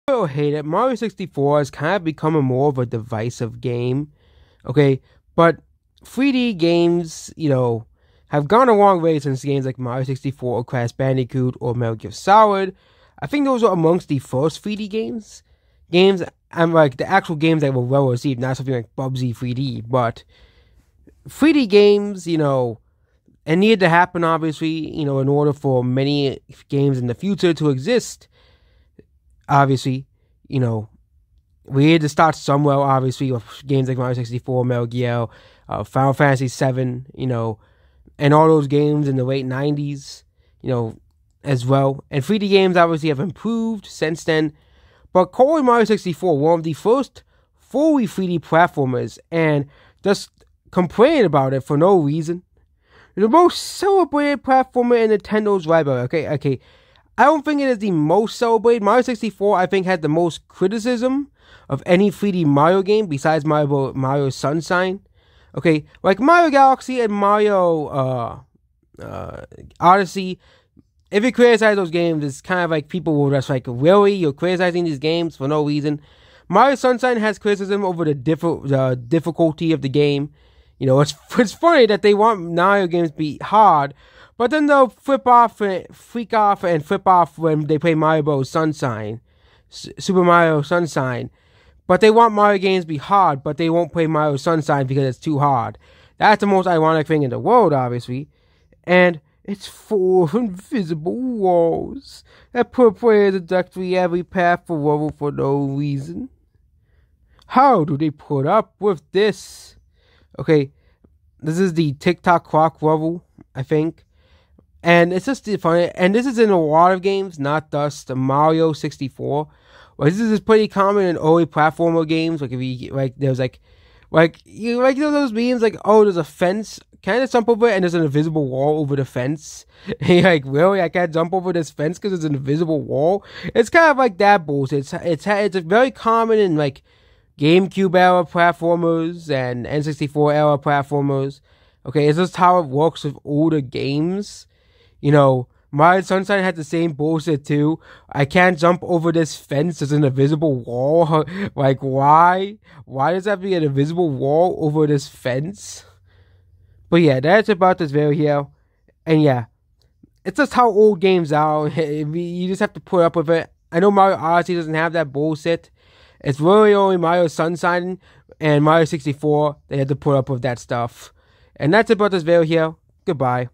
Or hate it, Mario 64 has kind of become a more of a divisive game. Okay, but 3D games, have gone a long way since games like Mario 64 or Crash Bandicoot or Metal Gear Solid. I think those are amongst the first 3D games. I'm like the actual games that were well received, not something like Bubsy 3D, but 3D games, it needed to happen, obviously, in order for many games in the future to exist. Obviously, we had to start somewhere, obviously, with games like Mario 64, Metal Gear, Final Fantasy 7, and all those games in the late 90s, as well. And 3D games obviously have improved since then. But calling Mario 64 one of the first fully 3D platformers and just complaining about it for no reason. The most celebrated platformer in Nintendo's library. Okay. I don't think it is the most celebrated. Mario 64, I think, had the most criticism of any 3D Mario game besides Mario Sunshine. Okay, like Mario Galaxy and Mario Odyssey. If you criticize those games, it's kind of like people will just like, really? You're criticizing these games for no reason? Mario Sunshine has criticism over the difficulty of the game. It's funny that they want Mario games to be hard, but then they'll freak off when they play Mario Bros. Sunshine, Super Mario Sunshine. But they want Mario games to be hard, but they won't play Mario Sunshine because it's too hard. That's the most ironic thing in the world, obviously. And it's full of invisible walls that put players directly every path forward for no reason. How do they put up with this? Okay, this is the TikTok clock level, I think. And it's just funny. And this is in a lot of games, not just the Mario 64. This is pretty common in early platformer games. Like if you there's those memes like, oh, there's a fence, can I jump over it? And there's an invisible wall over the fence. And you're like, really? I can't jump over this fence because there's an invisible wall? It's kind of like that bullshit. It's very common in like GameCube era platformers and N64 era platformers. Okay, it's just how it works with older games. Mario Sunshine had the same bullshit too. I can't jump over this fence. There's an invisible wall. Like, why? Why does that be an invisible wall over this fence? But yeah, that's about this video here. And yeah, it's just how old games are. You just have to put up with it. I know Mario Odyssey doesn't have that bullshit. It's really only Mario Sunshine and Mario 64 they had to put up with that stuff. And that's about this video here. Goodbye.